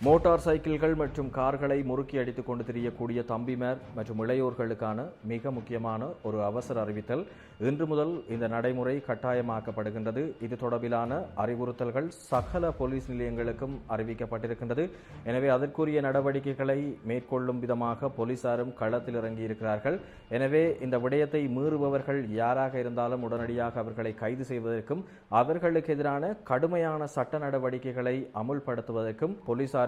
Motor சைக்கிள்கள் மற்றும் கார்களை முறுக்கி அடித்துக் கொண்டு திரியக்கூடிய தம்பிமார் மற்றும் இளையோர்களுக்கான மிக முக்கியமான ஒரு அவசர அறிவித்தல். இன்று முதல் இந்த நடைமுறை கட்டாயமாக்கப்படுகின்றது. இது தொடர்பிலான அறிவுறுத்தல்கள் சகல போலீஸ் நிலையங்களுக்கும் அறிவிக்கப்பட்டிருக்கின்றது. எனவே அதற்குரிய நடவடிக்கைகளை மேற்கொள்ளும் விதமாக போலீசாரும் களத்தில் இறங்கியிருக்கிறார்கள். எனவே இந்த விடயத்தை மீறுபவர்கள் யாராக இருந்தாலும் உடனடியாக அவர்களை கைது செய்வதற்கும் அவர்களுக்கு எதிரான கடுமையான சட்ட நடவடிக்கைகளை அமுல்படுத்துவதற்கும் போலீசார்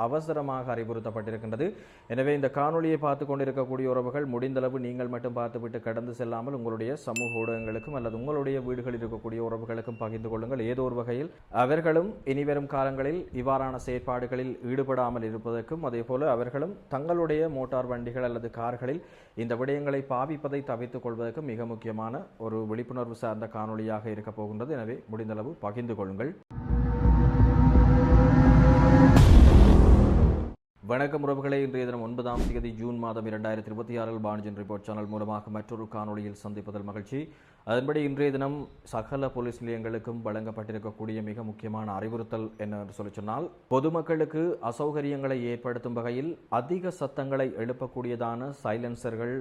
அவசரமாக அறிவுறுத்தப்பட்டிருக்கின்றது. எனவே இந்த காணொலியை பார்த்துக் கொண்டிருக்கக்கூடிய உறவுகள் முடிந்தளவு நீங்கள் மட்டும் பார்த்துவிட்டு கடந்து செல்லாமல் உங்களுடைய சமூக ஊடகங்களுக்கும் அல்லது உங்களுடைய வீடுகளில் இருக்கக்கூடிய உறவுகளுக்கும் பகிர்ந்து கொள்ளுங்கள். ஏதோ ஒரு வகையில் அவர்களும் இனிவரும் காலங்களில் இவ்வாறான செயற்பாடுகளில் ஈடுபடாமல் இருப்பதற்கும் அதேபோல அவர்களும் தங்களுடைய மோட்டார் வண்டிகள் அல்லது கார்களில் இந்த விடயங்களை பாவிப்பதை தவிர்த்துக் கொள்வதற்கும் மிக முக்கியமான ஒரு விழிப்புணர்வு சார்ந்த காணொலியாக இருக்க போகின்றது. எனவே முடிந்தளவு பகிர்ந்து கொள்ளுங்கள். வணக்கம் உறவுகளே, இன்றைய தினம் 9ஆம் தேதி ஜூன் மாதம் 2026 பாணிஜன் ரிப்போர்ட் சேனல் மூலமாக மற்றொரு காணொலியில் சந்திப்பதில் மகிழ்ச்சி. அதன்படி இன்றைய தினம் சகல போலீஸ் நிலையங்களுக்கும் வழங்கப்பட்டிருக்கக்கூடிய மிக முக்கியமான அறிவுறுத்தல் என்னவென்று சொல்லி சொன்னால், பொதுமக்களுக்கு அசௌகரியங்களை ஏற்படுத்தும் வகையில் அதிக சத்தங்களை எழுப்பக்கூடியதான சைலன்சர்கள்,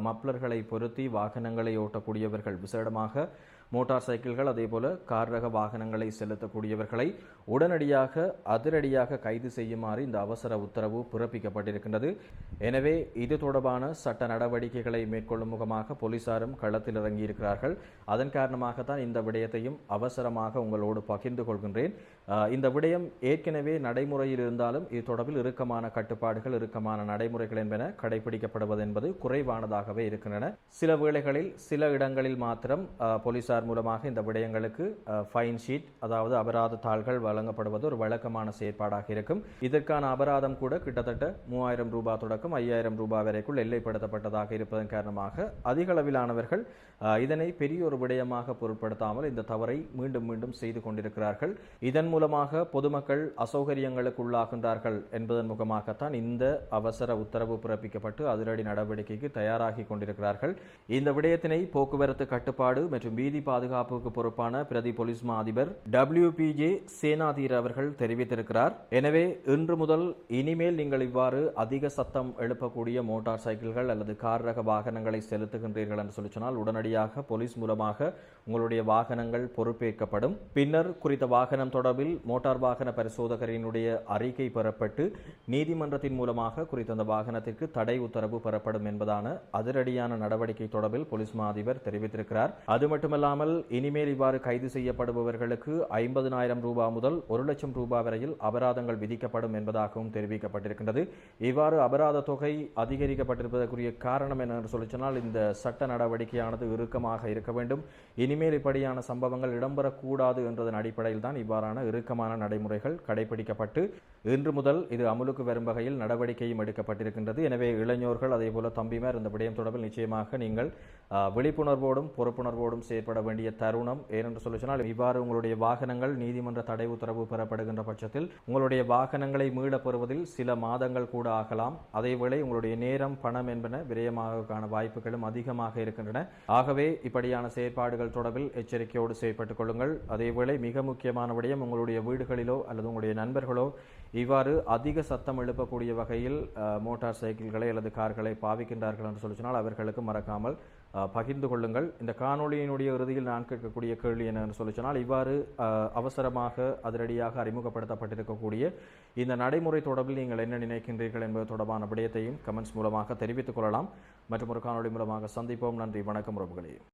மப்ளர்களை பொருத்தி வாகனங்களை ஓட்டக்கூடியவர்கள், விசேடமாக மோட்டார் சைக்கிள்கள் அதேபோல கார் ரக வாகனங்களை செலுத்தக்கூடியவர்களை உடனடியாக அதிரடியாக கைது செய்யுமாறு இந்த அவசர உத்தரவு பிறப்பிக்கப்பட்டிருக்கின்றது. எனவே இது தொடர்பான சட்ட நடவடிக்கைகளை மேற்கொள்ளும் முகமாக போலீசாரும் களத்தில் இறங்கியிருக்கிறார்கள். அதன் காரணமாகத்தான் இந்த விடயத்தையும் அவசரமாக உங்களோடு பகிர்ந்து கொள்கின்றேன். இந்த விடயம் ஏற்கனவே நடைமுறையில் இருந்தாலும் இது தொடர்பில் இறுக்கமான கட்டுப்பாடுகள், இறுக்கமான நடைமுறைகள் என்பன கடைபிடிக்கப்படுவது என்பது குறைவானதாகவே இருக்கின்றன. சில வேளைகளில் சில இடங்களில் மாத்திரம் போலீசார் மூலமாக இந்த விடயங்களுக்கு ஃபைன் ஷீட், அதாவது அபராத தாள்கள் வழங்கப்படுவது ஒரு வழக்கமான செயற்பாடாக இருக்கும். இதற்கான அபராதம் கூட கிட்டத்தட்ட 3000 ரூபாய் தொடக்கம் 5000 ரூபாய் வரைக்குள் எல்லைப்படுத்தப்பட்டதாக இருப்பதன் காரணமாக அதிக அளவிலானவர்கள் இதனை பெரிய ஒரு விடயமாக பொருட்படுத்தாமல் இந்த தவறை மீண்டும் மீண்டும் செய்து கொண்டிருக்கிறார்கள். இதன் மூலமாக பொதுமக்கள் அசௌகரியங்களுக்கு உள்ளாகின்றார்கள் என்பதன் முகமாகத்தான் இந்த அவசர உத்தரவு பிறப்பிக்கப்பட்டு அதிரடி நடவடிக்கைக்கு தயாராகி கொண்டிருக்கிறார்கள். இந்த விடயத்தினை போக்குவரத்து கட்டுப்பாடு மற்றும் வீதி பாதுகாப்புக்கு பொறுப்பான பிரதி போலீஸ் மா அதிபர் WPJ சேனாதீர் அவர்கள் தெரிவித்திருக்கிறார். எனவே இன்று முதல் இனிமேல் நீங்கள் இவ்வாறு அதிக சத்தம் எழுப்பக்கூடிய மோட்டார் சைக்கிள்கள் அல்லது கார் ரக வாகனங்களை செலுத்துகின்றீர்கள் என்று சொல்லி சொன்னால் உடனடியாக போலீஸ் மூலமாக உங்களுடைய வாகனங்கள் பொறுப்பேற்கப்படும். பின்னர் குறித்த வாகனம் தொடர்பில் மோட்டார் வாகன பரிசோதகரினுடைய அறிக்கை பெறப்பட்டு நீதிமன்றத்தின் மூலமாக குறித்த அந்த வாகனத்திற்கு தடை உத்தரவு பெறப்படும் என்பதான அதிரடியான நடவடிக்கை தொடர்பில் போலீஸ் மா அதிபர் தெரிவித்திருக்கிறார். அது மட்டுமல்லாமல் இனிமேல் இவ்வாறு கைது செய்யப்படுபவர்களுக்கு 50,000 ரூபாய் முதல் 1,00,000 ரூபாய் வரையில் அபராதங்கள் விதிக்கப்படும் என்பதாகவும் தெரிவிக்கப்பட்டிருக்கின்றது. இவ்வாறு அபராத தொகை அதிகரிக்கப்பட்டிருப்பதற்குரிய காரணம் என்னென்று சொல்லி சொன்னால், இந்த சட்ட நடவடிக்கையானது இறுக்கமாக இருக்க வேண்டும். இனிமேல் இப்படியான சம்பவங்கள் இடம்பெறக்கூடாது என்றதன் அடிப்படையில் தான் இவ்வாறான இறுக்கமான நடைமுறைகள் கடைபிடிக்கப்பட்டு இன்று முதல் இது அமுலுக்கு வரும் வகையில் நடவடிக்கையும் எடுக்கப்பட்டிருக்கின்றது. எனவே இளைஞர்கள் அதேபோல தம்பிமார் இந்த விடயம் தொடர்பில் நிச்சயமாக நீங்கள் விழிப்புணர்வோடும் பொறுப்புணர்வோடும் செயற்பட வேண்டிய தருணம். ஏனென்று சொல்லி சொன்னால், இவ்வாறு உங்களுடைய வாகனங்கள் நீதிமன்ற தடை உத்தரவு பெறப்படுகின்ற பட்சத்தில் உங்களுடைய வாகனங்களை மீளப் பெறுவதில் சில மாதங்கள் கூட ஆகலாம். அதேவேளை உங்களுடைய நேரம், பணம் என்பன விரயமாகக்கான வாய்ப்புகளும் அதிகமாக இருக்கின்றன. ஆகவே இப்படியான செயற்பாடுகள் தொடர்பில் எச்சரிக்கையோடு செயற்பட்டுக் கொள்ளுங்கள். அதேவேளை மிக முக்கியமான விடயம், உங்களுடைய வீடுகளிலோ அல்லது உங்களுடைய நண்பர்களோ இவ்வாறு அதிக சத்தம் எழுப்பக்கூடிய வகையில் மோட்டார் சைக்கிள்களை அல்லது கார்களை பாவிக்கின்றார்கள் என்று சொல்லி சொன்னால் அவர்களுக்கு மறக்காமல் பகிர்ந்து கொள்ளுங்கள். இந்த காணொலியினுடைய இறுதியில் நான் கேட்கக்கூடிய கேள்வி என்னன்னு சொல்லி சொன்னால், இவ்வாறு அவசரமாக அதிரடியாக அறிமுகப்படுத்தப்பட்டிருக்கக்கூடிய இந்த நடைமுறை தொடர்பில் நீங்கள் என்ன நினைக்கின்றீர்கள் என்பது தொடர்பான விடயத்தையும் கமெண்ட்ஸ் மூலமாக தெரிவித்துக் கொள்ளலாம். மற்றும் ஒரு காணொலி மூலமாக சந்திப்போம். நன்றி, வணக்கம் உறவுகளே.